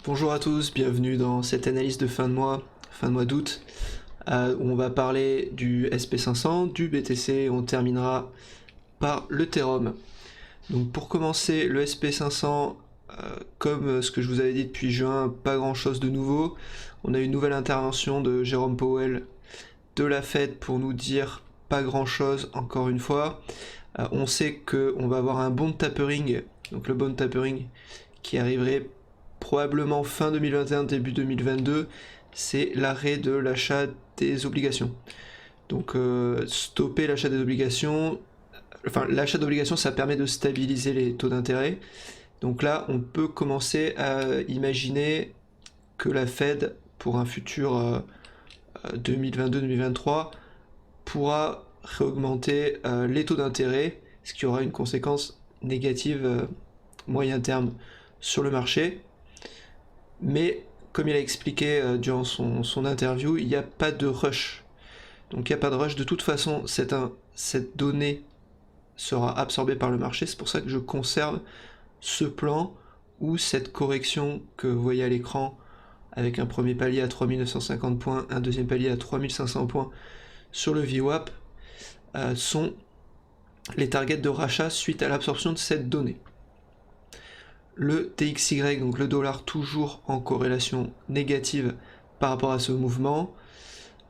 Bonjour à tous, bienvenue dans cette analyse de fin de mois d'août, où on va parler du SP500, du BTC, et on terminera par l'Ethereum. Donc pour commencer, le SP500, comme ce que je vous avais dit depuis juin, pas grand chose de nouveau. On a eu une nouvelle intervention de Jérôme Powell de la Fed pour nous dire pas grand chose encore une fois. On sait qu'on va avoir un bond tapering, donc le bond tapering qui arriverait probablement fin 2021, début 2022, c'est l'arrêt de l'achat des obligations. Donc stopper l'achat des obligations, enfin l'achat d'obligations ça permet de stabiliser les taux d'intérêt. Donc là on peut commencer à imaginer que la Fed pour un futur 2022-2023 pourra réaugmenter les taux d'intérêt, ce qui aura une conséquence négative moyen terme sur le marché. Mais comme il a expliqué durant son interview, il n'y a pas de rush. Donc il n'y a pas de rush. De toute façon, cette donnée sera absorbée par le marché. C'est pour ça que je conserve ce plan ou cette correction que vous voyez à l'écran avec un premier palier à 3950 points, un deuxième palier à 3500 points sur le VWAP sont les targets de rachat suite à l'absorption de cette donnée. Le DXY, donc le dollar, toujours en corrélation négative par rapport à ce mouvement.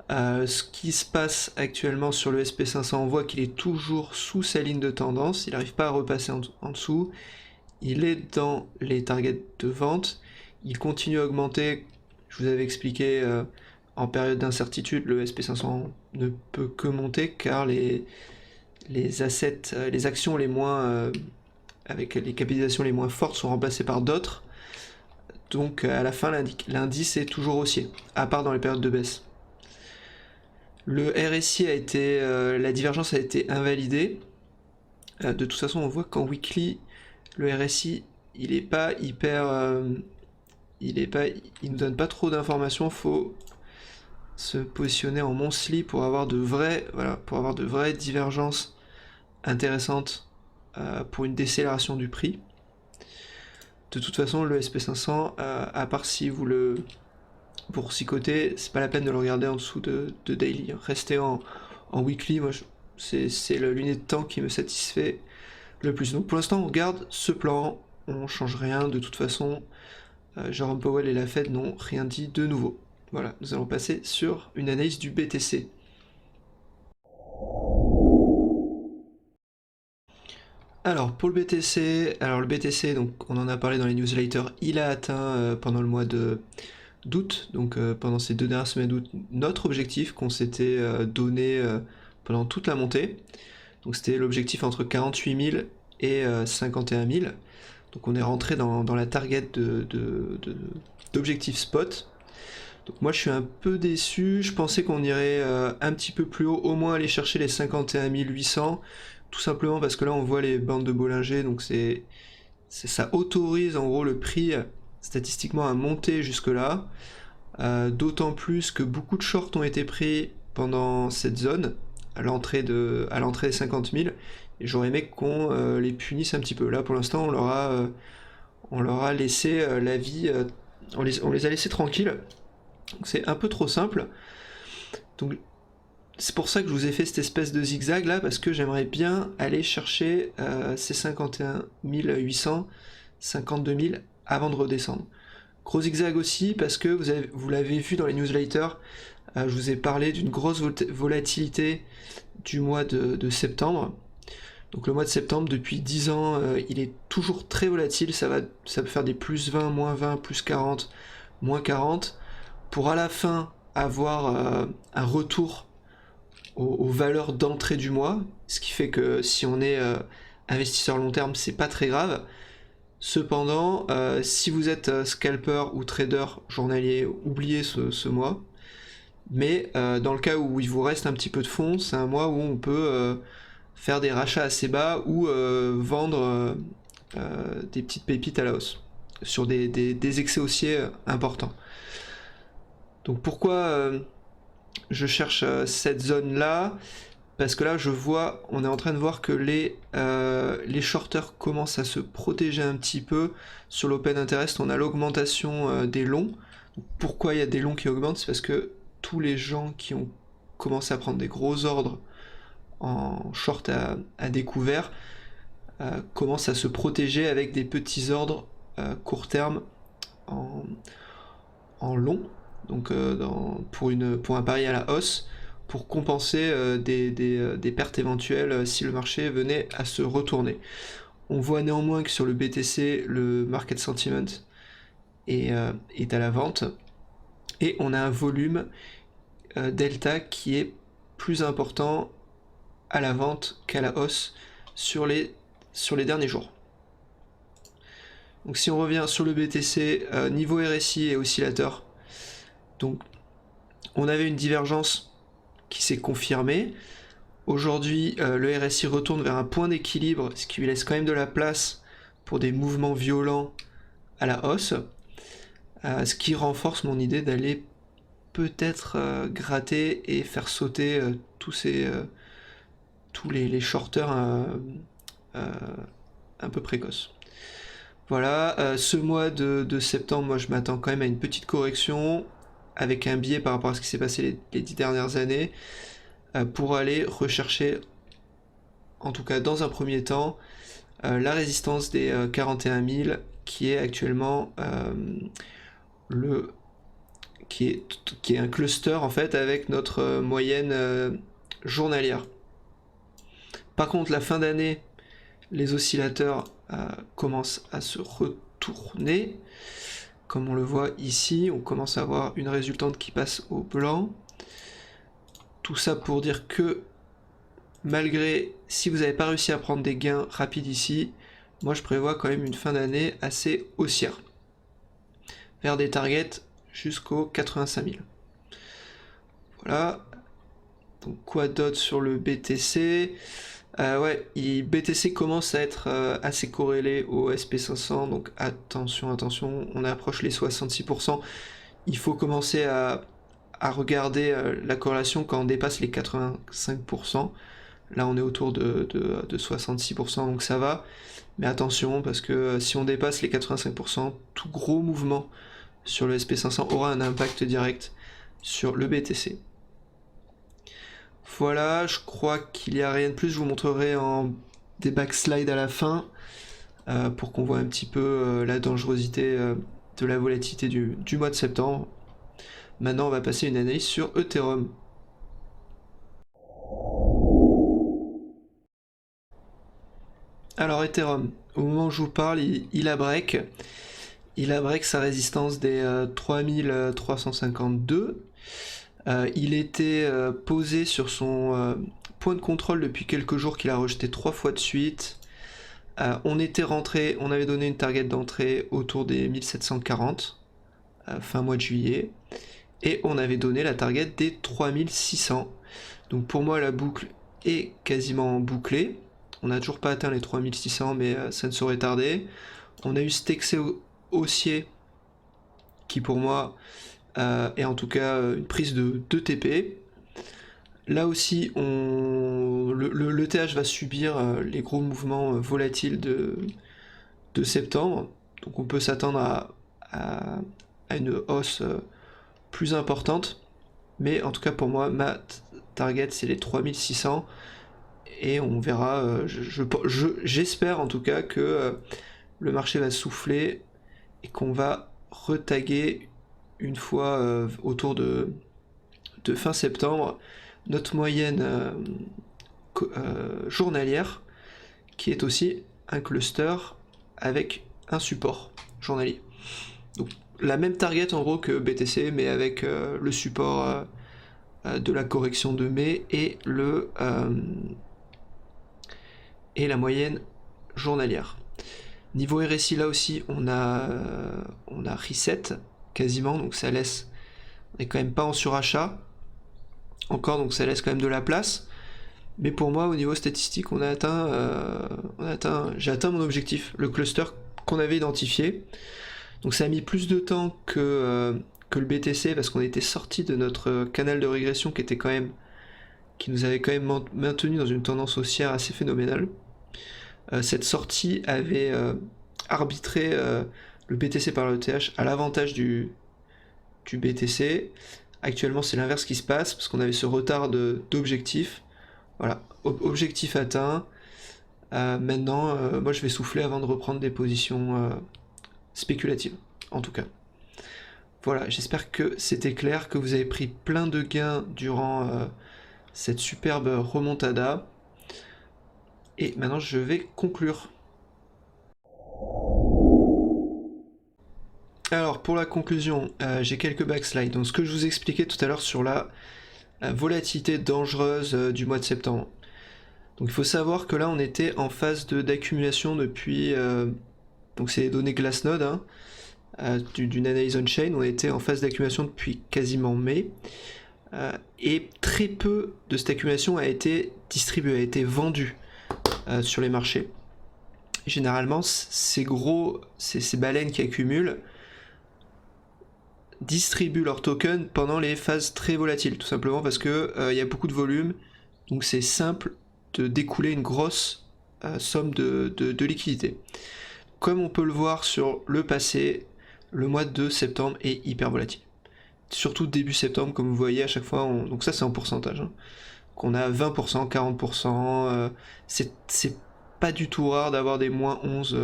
Ce qui se passe actuellement sur le SP500, on voit qu'il est toujours sous sa ligne de tendance, il n'arrive pas à repasser en dessous, il est dans les targets de vente, il continue à augmenter, je vous avais expliqué en période d'incertitude, le SP500 ne peut que monter car les actions les moins avec les capitalisations les moins fortes sont remplacées par d'autres. Donc à la fin, l'indice est toujours haussier, à part dans les périodes de baisse. Le RSI a été, la divergence a été invalidée. De toute façon, on voit qu'en weekly, le RSI, il est pas hyper, il nous donne pas trop d'informations. Faut se positionner en monthly pour avoir de vraies, divergences intéressantes pour une décélération du prix. De toute façon, le SP500, à part si vous le boursicoter, c'est pas la peine de le regarder en dessous de daily. Rester en weekly, moi, c'est l'unité de temps qui me satisfait le plus. Donc pour l'instant, on garde ce plan, on change rien. De toute façon, Jérôme Powell et la Fed n'ont rien dit de nouveau. Voilà, nous allons passer sur une analyse du BTC. Alors pour le BTC, donc on en a parlé dans les newsletters, il a atteint pendant le mois d'août, donc pendant ces 2 dernières semaines d'août, notre objectif qu'on s'était donné pendant toute la montée. Donc c'était l'objectif entre 48 000 et 51 000. Donc on est rentré dans la target d'objectif spot. Donc moi je suis un peu déçu, je pensais qu'on irait un petit peu plus haut, au moins aller chercher les 51 800, tout simplement parce que là on voit les bandes de Bollinger, donc ça autorise en gros le prix statistiquement à monter jusque là, d'autant plus que beaucoup de shorts ont été pris pendant cette zone, à l'entrée des 50 000, et j'aurais aimé qu'on les punisse un petit peu. Là pour l'instant on leur a laissé la vie, on les a laissés tranquilles. Donc c'est un peu trop simple. Donc c'est pour ça que je vous ai fait cette espèce de zigzag là, parce que j'aimerais bien aller chercher ces 51 800, 52 000 avant de redescendre. Gros zigzag aussi parce que vous l'avez vu dans les newsletters, je vous ai parlé d'une grosse volatilité du mois de septembre. Donc le mois de septembre, depuis 10 ans, il est toujours très volatile, ça peut faire des plus 20, moins 20, plus 40, moins 40, pour à la fin avoir un retour aux valeurs d'entrée du mois, ce qui fait que si on est investisseur long terme, c'est pas très grave. Cependant, si vous êtes scalper ou trader journalier, oubliez ce mois. Mais dans le cas où il vous reste un petit peu de fonds, c'est un mois où on peut faire des rachats assez bas ou vendre des petites pépites à la hausse sur des excès haussiers importants. Donc pourquoi je cherche cette zone là? parce que là on est en train de voir que les shorters commencent à se protéger un petit peu. Sur l'open interest, on a l'augmentation des longs. Pourquoi il y a des longs qui augmentent? C'est parce que tous les gens qui ont commencé à prendre des gros ordres en short à découvert commencent à se protéger avec des petits ordres court terme en long, donc pour un pari à la hausse, pour compenser des pertes éventuelles si le marché venait à se retourner. On voit néanmoins que sur le BTC, le market sentiment est à la vente, et on a un volume delta qui est plus important à la vente qu'à la hausse sur les derniers jours. Donc si on revient sur le BTC, niveau RSI et oscillateur, donc on avait une divergence qui s'est confirmée. Aujourd'hui, le RSI retourne vers un point d'équilibre, ce qui lui laisse quand même de la place pour des mouvements violents à la hausse, ce qui renforce mon idée d'aller peut-être gratter et faire sauter tous les shorters un peu précoces. Voilà, ce mois de septembre, moi je m'attends quand même à une petite correction, avec un biais par rapport à ce qui s'est passé les 10 dernières années, pour aller rechercher, en tout cas dans un premier temps, la résistance des 41 000, qui est actuellement qui est un cluster en fait avec notre moyenne journalière. Par contre, la fin d'année, les oscillateurs commencent à se retourner. Comme on le voit ici, on commence à avoir une résultante qui passe au blanc. Tout ça pour dire que malgré, si vous n'avez pas réussi à prendre des gains rapides ici, moi je prévois quand même une fin d'année assez haussière, vers des targets jusqu'aux 85 000. Voilà. Donc quoi d'autre sur le BTC? Ouais, BTC commence à être assez corrélé au SP500, donc attention, on approche les 66%. Il faut commencer à regarder la corrélation quand on dépasse les 85%. Là, on est autour de 66%, donc ça va. Mais attention, parce que si on dépasse les 85%, tout gros mouvement sur le SP500 aura un impact direct sur le BTC. Voilà, je crois qu'il n'y a rien de plus. Je vous montrerai des backslides à la fin pour qu'on voit un petit peu la dangerosité de la volatilité du mois de septembre. Maintenant, on va passer une analyse sur Ethereum. Alors Ethereum, au moment où je vous parle, il a break. Il a break sa résistance des 3352. Il était posé sur son point de contrôle depuis quelques jours qu'il a rejeté 3 fois de suite. On était rentré, on avait donné une target d'entrée autour des 1740 fin mois de juillet, et on avait donné la target des 3600. Donc pour moi la boucle est quasiment bouclée. On n'a toujours pas atteint les 3600, mais ça ne saurait tarder. On a eu cet excès haussier qui pour moi est en tout cas une prise de 2 TP. Là aussi, le TH va subir les gros mouvements volatiles de septembre. Donc on peut s'attendre à une hausse plus importante. Mais en tout cas pour moi, ma target c'est les 3600. Et on verra, j'espère en tout cas que le marché va souffler et qu'on va retaguer une fois autour de fin septembre notre moyenne journalière, qui est aussi un cluster avec un support journalier. Donc la même target en gros que BTC, mais avec le support de la correction de mai et la moyenne journalière. Niveau RSI, là aussi on a reset quasiment, donc ça laisse, on n'est quand même pas en surachat encore, donc ça laisse quand même de la place. Mais pour moi, au niveau statistique, j'ai atteint mon objectif, le cluster qu'on avait identifié. Donc ça a mis plus de temps que le BTC, parce qu'on était sorti de notre canal de régression qui qui nous avait quand même maintenu dans une tendance haussière assez phénoménale. Cette sortie avait arbitré le BTC par le ETH à l'avantage du BTC. Actuellement, c'est l'inverse qui se passe parce qu'on avait ce retard d'objectif. Voilà, objectif atteint. Maintenant, moi je vais souffler avant de reprendre des positions spéculatives, en tout cas. Voilà, j'espère que c'était clair, que vous avez pris plein de gains durant cette superbe remontada. Et maintenant, je vais conclure. Alors, pour la conclusion, j'ai quelques backslides. Donc, ce que je vous expliquais tout à l'heure sur la volatilité dangereuse du mois de septembre. Donc, il faut savoir que là, on était en phase d'accumulation depuis... donc, c'est les données Glassnode, hein, d'une analyse on-chain. On était en phase d'accumulation depuis quasiment mai. Et très peu de cette accumulation a été distribuée, a été vendue sur les marchés. Généralement, ces baleines qui accumulent distribuent leurs tokens pendant les phases très volatiles, tout simplement parce que y a beaucoup de volume, donc c'est simple de découler une grosse somme de liquidité. Comme on peut le voir sur le passé, le mois de septembre est hyper volatile. Surtout début septembre, comme vous voyez à chaque fois, donc ça c'est en pourcentage, hein, qu'on a 20%, 40%, c'est pas du tout rare d'avoir des moins 11,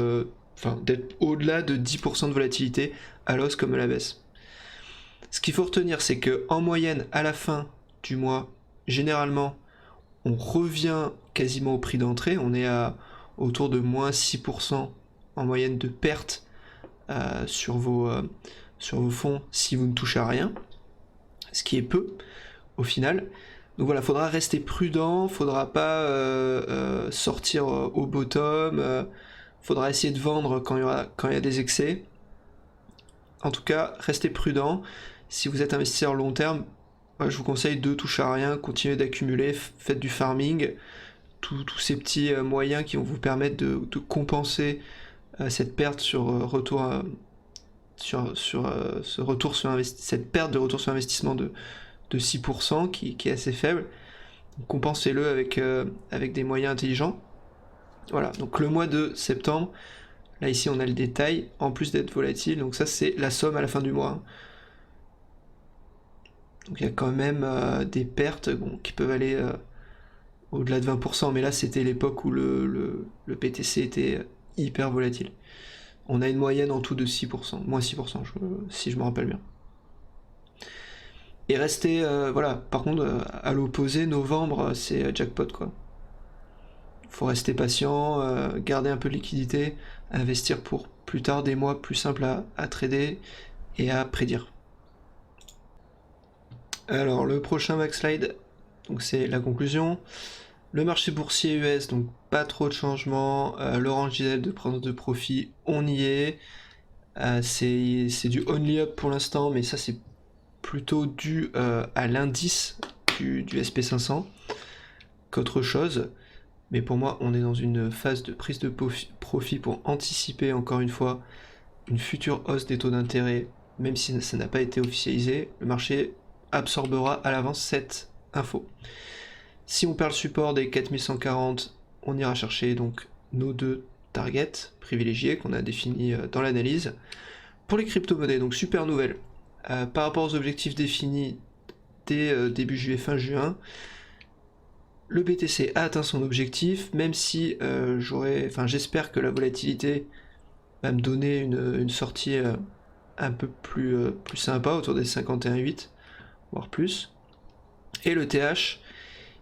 d'être au-delà de 10% de volatilité à l'hausse comme à la baisse. Ce qu'il faut retenir, c'est que en moyenne, à la fin du mois, généralement, on revient quasiment au prix d'entrée, on est autour de moins 6% en moyenne de perte sur vos fonds si vous ne touchez à rien, ce qui est peu au final. Donc voilà, faudra rester prudent, faudra pas sortir au bottom, faudra essayer de vendre quand il y a des excès. En tout cas, restez prudent. Si vous êtes investisseur long terme, je vous conseille de toucher à rien, continuez d'accumuler, faites du farming, tous ces petits moyens qui vont vous permettre de compenser cette perte sur retour cette perte de retour sur investissement de 6% qui est assez faible. Compensez-le avec des moyens intelligents. Voilà, donc le mois de septembre, là ici on a le détail, en plus d'être volatile, donc ça c'est la somme à la fin du mois. Donc il y a quand même des pertes qui peuvent aller au-delà de 20%, mais là c'était l'époque où le BTC était hyper volatile. On a une moyenne en tout de 6%, moins 6%, si je me rappelle bien. Et rester, voilà, par contre, à l'opposé, novembre, c'est jackpot, quoi. Faut rester patient, garder un peu de liquidité, investir pour plus tard des mois plus simples à trader et à prédire. Alors, le prochain backslide, donc c'est la conclusion. Le marché boursier US, donc pas trop de changements. L'orange diesel de prendre de profit, on y est. C'est du only up pour l'instant, mais ça c'est plutôt dû à l'indice du SP500 qu'autre chose. Mais pour moi, on est dans une phase de prise de profit pour anticiper encore une fois une future hausse des taux d'intérêt, même si ça n'a pas été officialisé. Le marché absorbera à l'avance cette info. Si on perd le support des 4140, on ira chercher donc nos deux targets privilégiés qu'on a définis dans l'analyse. Pour les crypto-monnaies, donc super nouvelle. Par rapport aux objectifs définis dès début juillet, fin juin, le BTC a atteint son objectif, même si j'espère que la volatilité va me donner une sortie un peu plus sympa, autour des 51,8, voire plus. Et le TH,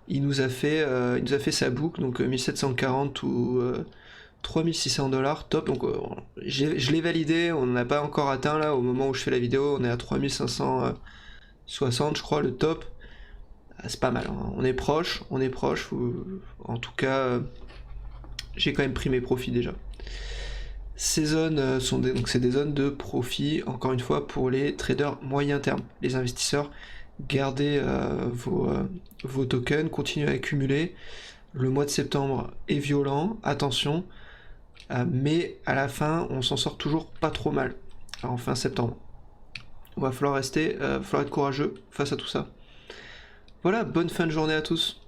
il nous a fait sa boucle, donc 1740 ou 3600 $, top. Donc je l'ai validé, on n'a pas encore atteint là au moment où je fais la vidéo, on est à 3560 je crois le top. C'est pas mal, hein. On est proche, en tout cas j'ai quand même pris mes profits déjà. Ces zones c'est des zones de profit, encore une fois, pour les traders moyen terme. Les investisseurs, gardez vos tokens, continuez à accumuler. Le mois de septembre est violent, attention, mais à la fin, on s'en sort toujours pas trop mal, en fin septembre. Il va falloir être courageux face à tout ça. Voilà, bonne fin de journée à tous.